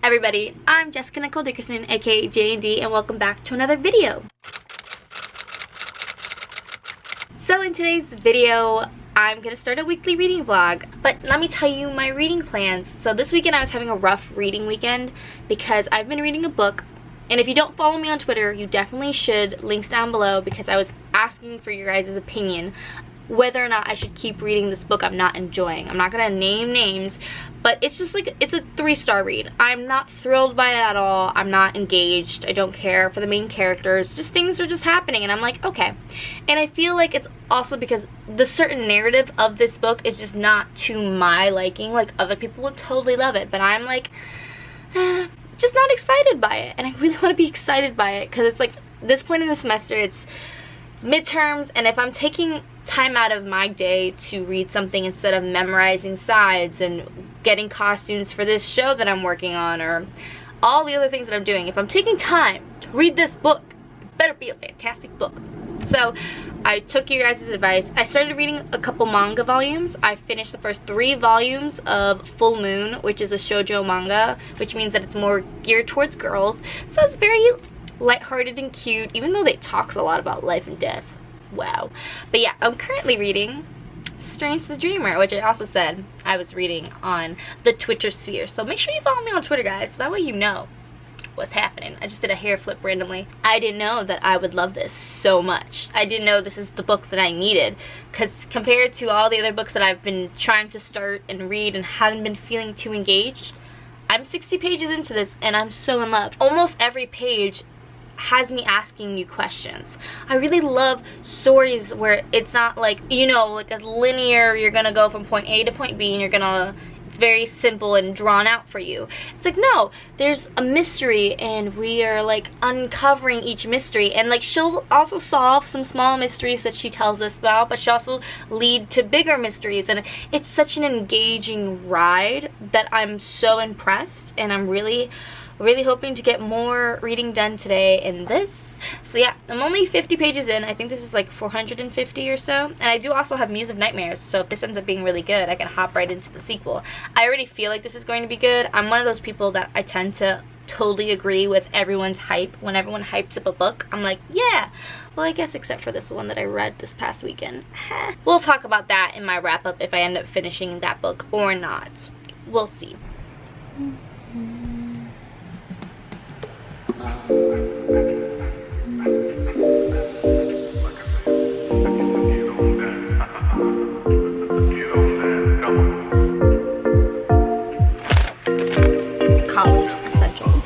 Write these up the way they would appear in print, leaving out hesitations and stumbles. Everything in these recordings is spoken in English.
everybody, I'm Jessica Nicole Dickerson, aka JND, and welcome back to another video. So in today's video, I'm gonna start a weekly reading vlog, but let me tell you my reading plans. So this weekend I was having a rough reading weekend because I've been reading a book, and if you don't follow me on Twitter, you definitely should. Links down below, because I was asking for your guys' opinion whether or not I should keep reading this book I'm not enjoying. I'm not gonna name names, but it's just like, it's a 3-star read. I'm not thrilled by it at all. I'm not engaged. I don't care for the main characters. Just things are just happening, and I'm like, okay. And I feel like it's also because the certain narrative of this book is just not to my liking. Like, other people would totally love it, but I'm like, just not excited by it. And I really want to be excited by it, because it's like, this point in the semester, it's midterms, and if I'm taking time out of my day to read something instead of memorizing sides and getting costumes for this show that I'm working on, or all the other things that I'm doing, if I'm taking time to read this book, it better be a fantastic book. So I took your guys' advice. I started reading a couple manga volumes. I finished the first 3 volumes of Full Moon, which is a shoujo manga, which means that it's more geared towards girls. So it's very lighthearted and cute, even though it talks a lot about life and death. Wow. But yeah, I'm currently reading Strange the Dreamer, which I also said I was reading on the Twitter sphere. So make sure you follow me on Twitter, guys, so that way you know what's happening. I just did a hair flip randomly. I didn't know that I would love this so much. I didn't know this is the book that I needed, because compared to all the other books that I've been trying to start and read and haven't been feeling too engaged, I'm 60 pages into this and I'm so in love. Almost every page has me asking you questions. I really love stories where it's not like, you know, like a linear, you're gonna go from point A to point B and it's very simple and drawn out for you. It's like, no, there's a mystery and we are like uncovering each mystery, and like she'll also solve some small mysteries that she tells us about, but she also lead to bigger mysteries, and it's such an engaging ride that I'm so impressed, and I'm really hoping to get more reading done today in this. So yeah, I'm only 50 pages in. I think this is like 450 or so. And I do also have Muse of Nightmares, so if this ends up being really good, I can hop right into the sequel. I already feel like this is going to be good. I'm one of those people that I tend to totally agree with everyone's hype. When everyone hypes up a book, I'm like, yeah. Well, I guess except for this one that I read this past weekend. We'll talk about that in my wrap-up if I end up finishing that book or not. We'll see. College essentials.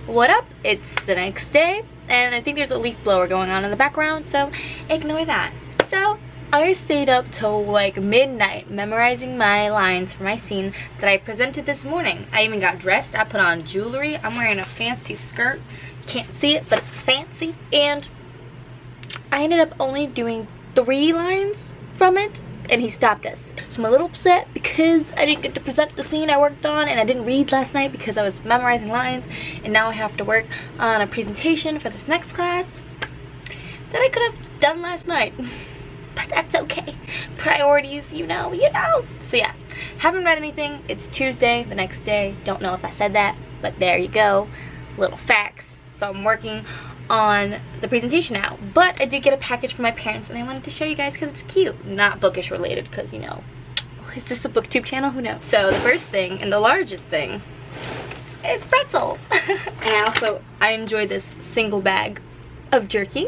What up? It's the next day, and I think there's a leaf blower going on in the background, so ignore that. So I stayed up till like midnight memorizing my lines for my scene that I presented this morning. I even got dressed. I put on jewelry. I'm wearing a fancy skirt. You can't see it, but it's fancy. And I ended up only doing 3 lines from it, and he stopped us. So I'm a little upset because I didn't get to present the scene I worked on, and I didn't read last night because I was memorizing lines, and now I have to work on a presentation for this next class that I could have done last night. But that's okay. Priorities, you know. So yeah, haven't read anything. It's Tuesday, the next day. Don't know if I said that, but there you go. Little facts. So I'm working on the presentation now, but I did get a package from my parents, and I wanted to show you guys because it's cute. Not bookish related, because, you know, is this a booktube channel? Who knows? So the first thing, and the largest thing, is pretzels. And I enjoy this single bag of jerky.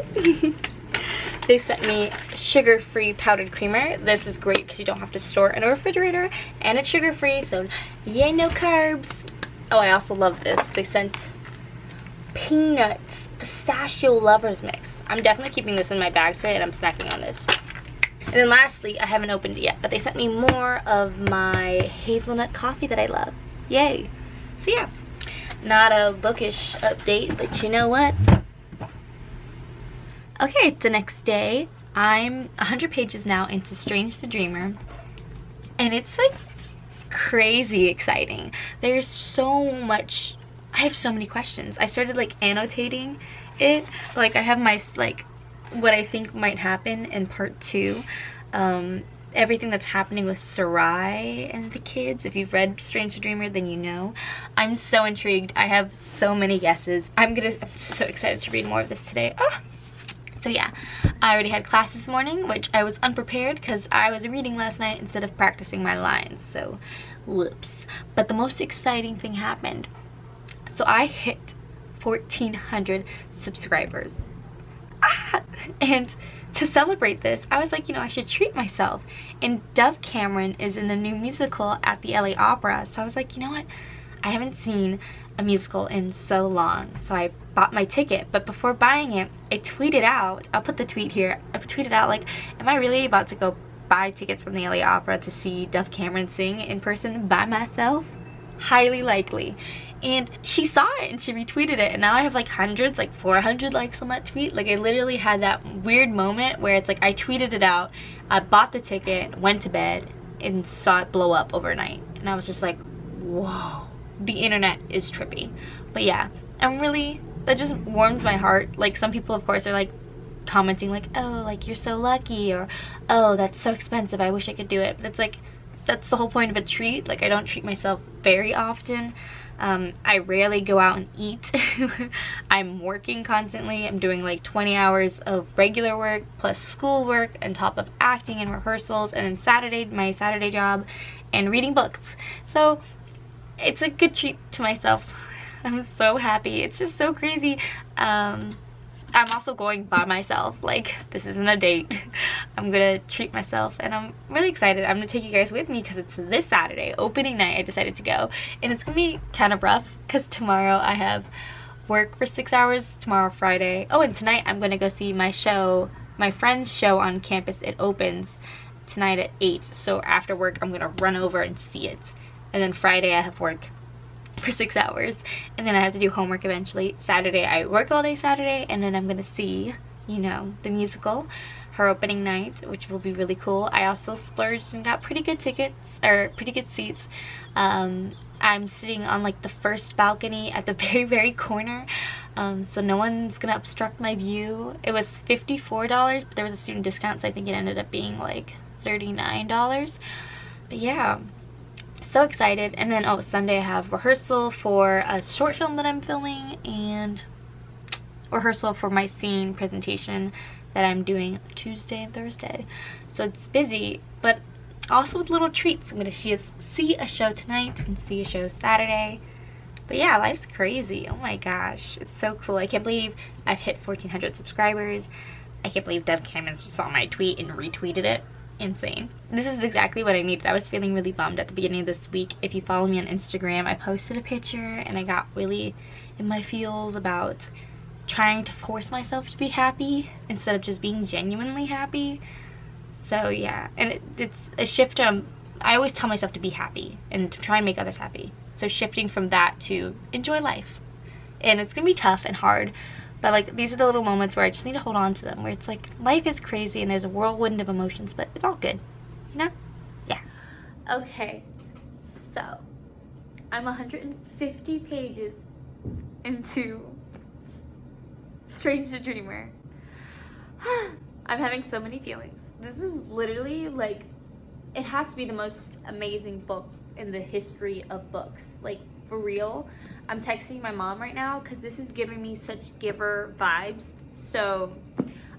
They sent me sugar-free powdered creamer. This is great because you don't have to store it in a refrigerator, and it's sugar-free, so yay, no carbs. Oh, I also love this. They sent peanuts pistachio lovers mix. I'm definitely keeping this in my bag today, and I'm snacking on this. And then lastly, I haven't opened it yet, but they sent me more of my hazelnut coffee that I love. Yay. So yeah, not a bookish update, but you know what? Okay, it's the next day. I'm 100 pages now into Strange the Dreamer, and it's like crazy exciting. There's so much, I have so many questions. I started like annotating it. Like I have my like what I think might happen in part 2. Everything that's happening with Sarai and the kids. If you've read Strange the Dreamer, then you know. I'm so intrigued. I have so many guesses. I'm so excited to read more of this today. Oh. So yeah, I already had class this morning, which I was unprepared because I was reading last night instead of practicing my lines, so whoops. But the most exciting thing happened. So I hit 1,400 subscribers. And to celebrate this, I was like, you know, I should treat myself. And Dove Cameron is in the new musical at the LA Opera, so I was like, you know what? I haven't seen a musical in so long, so I bought my ticket. But before buying it, I tweeted out, I'll put the tweet here, I tweeted out like, am I really about to go buy tickets from the LA Opera to see Dove Cameron sing in person by myself? Highly likely. And she saw it and she retweeted it, and now I have like hundreds, like 400 likes on that tweet. Like I literally had that weird moment where it's like I tweeted it out, I bought the ticket, went to bed, and saw it blow up overnight, and I was just like, whoa. The internet is trippy. But yeah, I'm really, that just warms my heart. Like some people of course are like commenting like, oh, like you're so lucky, or oh, that's so expensive, I wish I could do it. But it's like, that's the whole point of a treat. Like I don't treat myself very often. I rarely go out and eat. I'm working constantly. I'm doing like 20 hours of regular work plus school work on top of acting and rehearsals, and then Saturday, my Saturday job, and reading books. So it's a good treat to myself. I'm so happy. It's just so crazy. I'm also going by myself. Like, this isn't a date. I'm gonna treat myself, and I'm really excited. I'm gonna take you guys with me because it's this Saturday, opening night. I decided to go, and it's gonna be kind of rough because tomorrow I have work for 6 hours. Tomorrow, Friday. Oh, and tonight I'm gonna go see my show, my friend's show on campus. It opens tonight at 8. So after work, I'm gonna run over and see it. And then Friday I have work for 6 hours, and then I have to do homework eventually. Saturday I work all day Saturday, and then I'm gonna see, you know, the musical, her opening night, which will be really cool. I also splurged and got pretty good tickets, or pretty good seats. I'm sitting on like the first balcony at the very corner, so no one's gonna obstruct my view. It was $54, but there was a student discount, so I think it ended up being like $39. But yeah, so excited. And then Sunday I have rehearsal for a short film that I'm filming, and rehearsal for my scene presentation that I'm doing Tuesday and Thursday. So it's busy, but also with little treats. I'm gonna see a show tonight and see a show Saturday. But yeah, life's crazy. Oh my gosh, it's so cool. I can't believe I've hit 1,400 subscribers. I can't believe Dove Cameron just saw my tweet and retweeted it. Insane. This is exactly what I needed. I was feeling really bummed at the beginning of this week. If you follow me on Instagram, I posted a picture and I got really in my feels about trying to force myself to be happy instead of just being genuinely happy. So yeah, and it's a shift. I always tell myself to be happy and to try and make others happy. So shifting from that to enjoy life. And it's gonna be tough and hard, but like these are the little moments where I just need to hold on to them, where it's like life is crazy and there's a whirlwind of emotions, but it's all good, you know? Yeah. Okay, so I'm 150 pages into Strange the Dreamer. I'm having so many feelings. This is literally like, it has to be the most amazing book in the history of books. Like, for real. I'm texting my mom right now because this is giving me such Giver vibes. So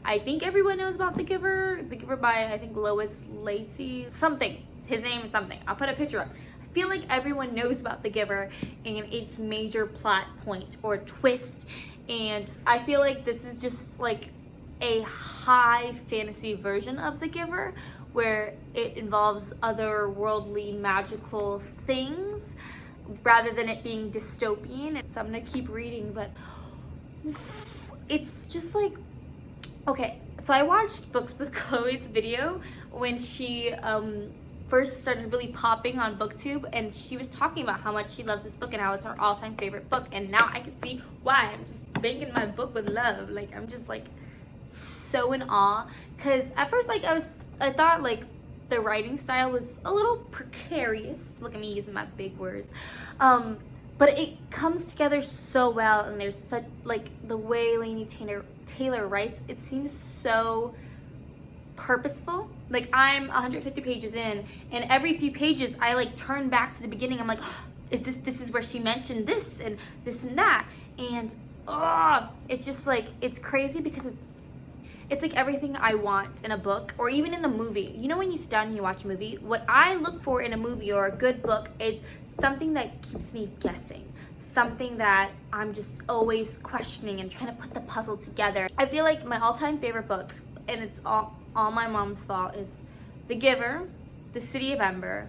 I think everyone knows about The Giver. The Giver by, I think, Lois Lacey. Something. His name is something. I'll put a picture up. I feel like everyone knows about The Giver and its major plot point or twist. And I feel like this is just like a high fantasy version of The Giver, where it involves otherworldly magical things rather than it being dystopian. So I'm gonna keep reading, but it's just like, okay, so I watched Books with Chloe's video when she first started really popping on BookTube, and she was talking about how much she loves this book and how it's her all-time favorite book, and now I can see why. I'm just making my book with love. Like, I'm just like so in awe, because at first, like, I thought like the writing style was a little precarious. Look at me using my big words. But it comes together so well, and there's such, like, the way Laini Taylor writes, it seems so purposeful. Like, I'm 150 pages in, and every few pages I like turn back to the beginning. I'm like, oh, this is where she mentioned this and this and that, and it's just like, it's crazy because it's like everything I want in a book or even in a movie. You know, when you sit down and you watch a movie, what I look for in a movie or a good book is something that keeps me guessing, something that I'm just always questioning and trying to put the puzzle together. I feel like my all-time favorite books, and it's all my mom's fault, is The Giver, The City of Ember,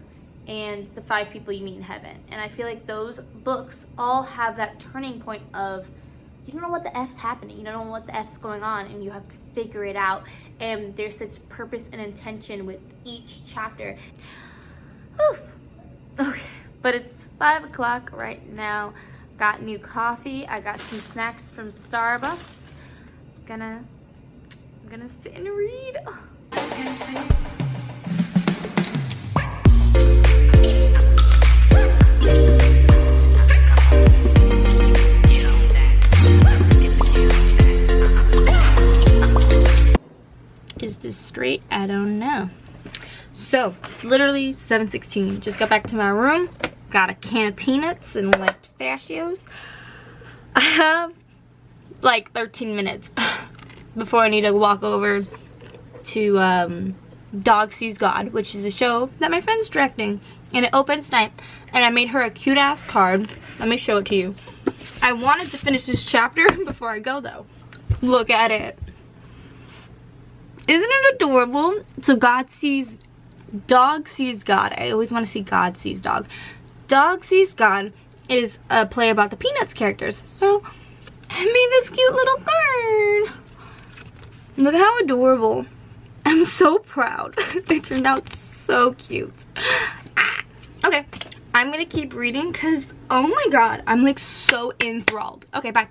and The 5 People You Meet in Heaven. And I feel like those books all have that turning point of, you don't know what the F's happening, you don't know what the F's going on, and you have to figure it out. And there's such purpose and intention with each chapter. Whew. Okay, but it's 5 o'clock right now. Got new coffee. I got some snacks from Starbucks. I'm gonna sit and read. Is this straight? I don't know. So it's literally 7:16. Just got back to my room. Got a can of peanuts and like pistachios. I have like 13 minutes before I need to walk over to Dog Sees God, which is a show that my friend's directing, and it opens tonight. And I made her a cute ass card. Let me show it to you. I wanted to finish this chapter before I go though. Look at it. Isn't it adorable? So Dog Sees God. I always want to see God Sees Dog. Dog Sees God is a play about the Peanuts characters. So I made this cute little card. Look how adorable. I'm so proud. They turned out so cute. Okay, I'm gonna keep reading because, oh my god, I'm like so enthralled. Okay, bye.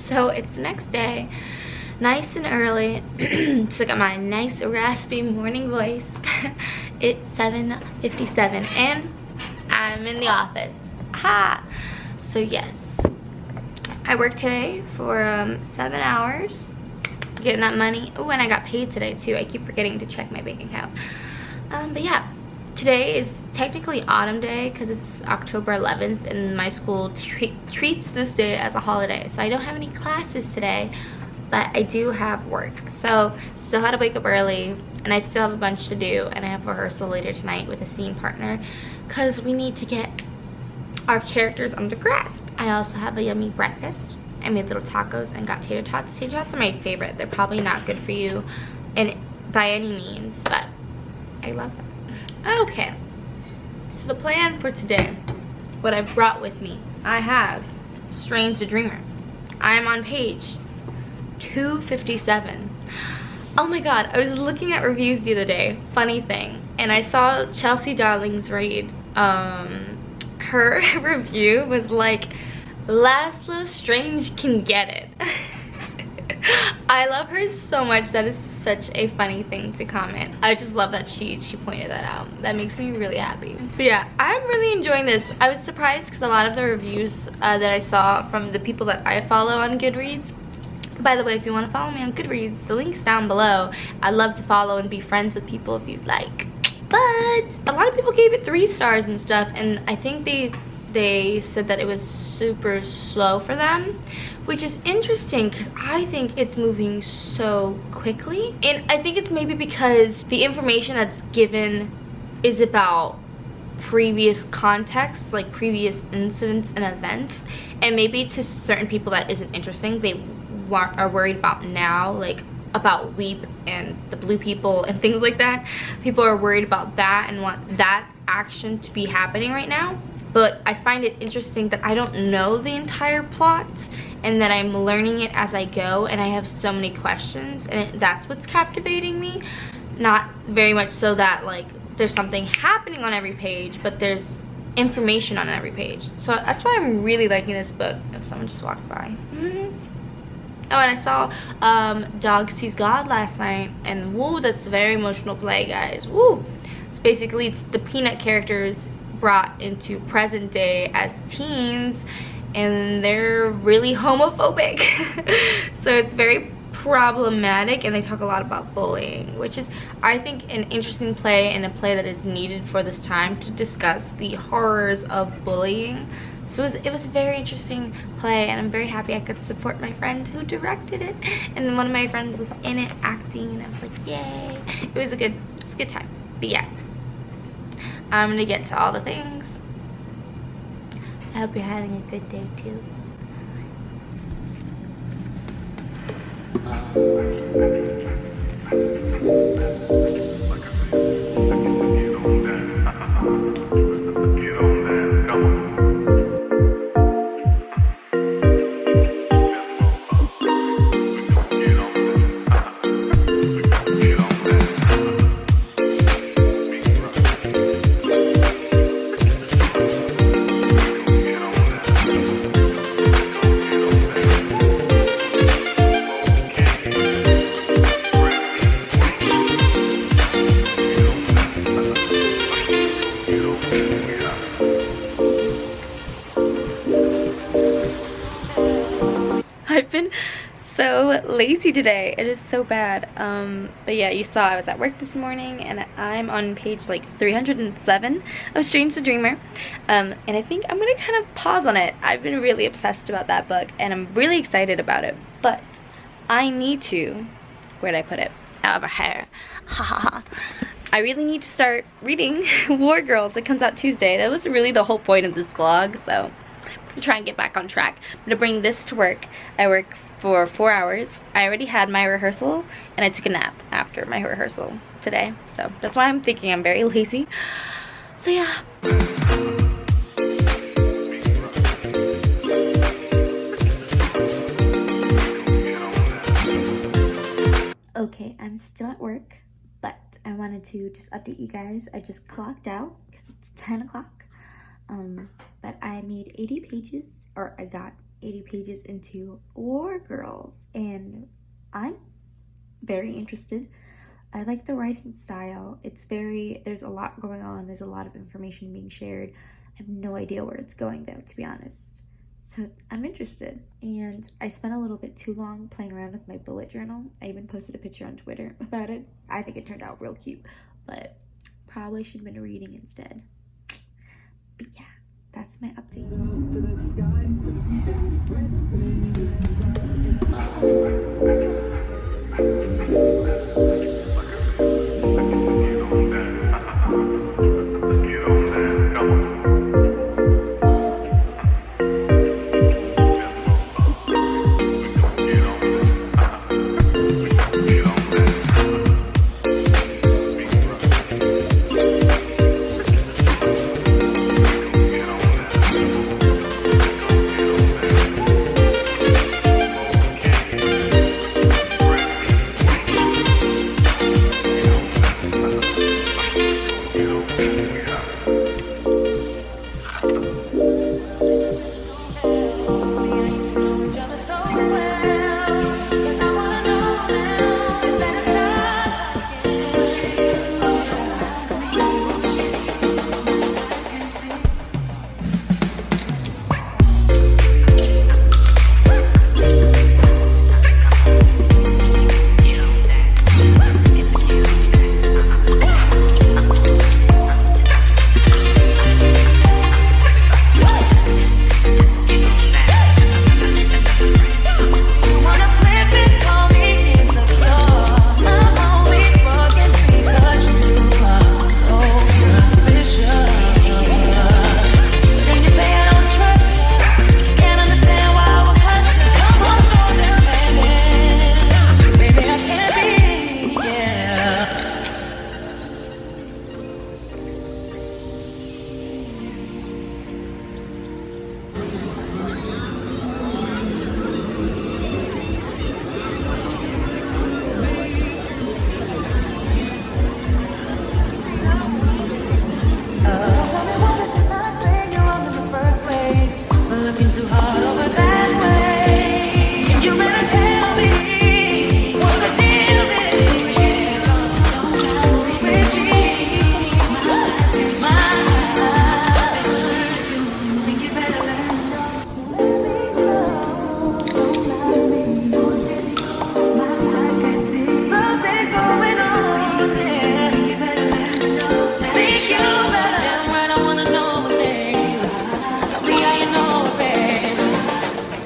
So it's the next day, nice and early. So I got my nice raspy morning voice. It's 7:57 and I'm in the office. Ha! So yes, I worked today for 7 hours, getting that money. Oh, and I got paid today too. I keep forgetting to check my bank account. But yeah, today is technically autumn day because it's October 11th and my school treats this day as a holiday. So I don't have any classes today, but I do have work. So still had to wake up early, and I still have a bunch to do, and I have rehearsal later tonight with a scene partner because we need to get our characters under grasp. I also have a yummy breakfast. I made little tacos and got tater tots. Tater tots are my favorite. They're probably not good for you and by any means, but I love them. Okay, so the plan for today, what I brought with me, I have Strange the Dreamer. I am on page 257. Oh my god, I was looking at reviews the other day, funny thing, and I saw Chelsea Darling's read. Her review was like, Laszlo Strange can get it. I love her so much. That is such a funny thing to comment. I just love that she pointed that out. That makes me really happy. But yeah, I'm really enjoying this. I was surprised because a lot of the reviews that I saw from the people that I follow on Goodreads. By the way, if you want to follow me on Goodreads, the link's down below. I'd love to follow and be friends with people if you'd like. But a lot of people gave it 3 stars and stuff, and I think they said that it was super slow for them, which is interesting because I think it's moving so quickly. And I think it's maybe because the information that's given is about previous contexts, like previous incidents and events, and maybe to certain people that isn't interesting. They are worried about now, like about Weep and the blue people and things like that. People are worried about that and want that action to be happening right now. But I find it interesting that I don't know the entire plot and that I'm learning it as I go, and I have so many questions, and that's what's captivating me. Not very much so that like there's something happening on every page, but there's information on every page. So that's why I'm really liking this book. If someone just walked by. Oh, and I saw Dog Sees God last night, and woo, that's a very emotional play, guys. Woo! So basically, it's the Peanut characters brought into present day as teens, and they're really homophobic. So it's very problematic, and they talk a lot about bullying, which is, I think, an interesting play, and a play that is needed for this time to discuss the horrors of bullying. So it was a very interesting play, and I'm very happy I could support my friend who directed it, and one of my friends was in it acting, and I was like, yay. It was a good time. But yeah, I'm gonna get to all the things. I hope you're having a good day too. I've been so lazy today. It is so bad. But yeah, you saw I was at work this morning, and I'm on page like 307 of Strange the Dreamer. And I think I'm gonna kind of pause on it. I've been really obsessed about that book, and I'm really excited about it. But I need to, where'd I put it? Out of my hair. Ha ha ha. I really need to start reading War Girls. It comes out Tuesday. That was really the whole point of this vlog, so I'm trying to get back on track. I'm gonna bring this to work. I work for 4 hours. I already had my rehearsal, and I took a nap after my rehearsal today. So that's why I'm thinking I'm very lazy. So yeah. Okay, I'm still at work, but I wanted to just update you guys. I just clocked out because it's 10 o'clock. But I made 80 pages, or I got 80 pages into War Girls, and I'm very interested. I like the writing style. There's a lot going on. There's a lot of information being shared. I have no idea where it's going though, to be honest. So I'm interested, and I spent a little bit too long playing around with my bullet journal. I even posted a picture on Twitter about it. I think it turned out real cute, but probably should have been reading instead. But yeah, that's my update.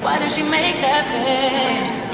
Why did she make that face?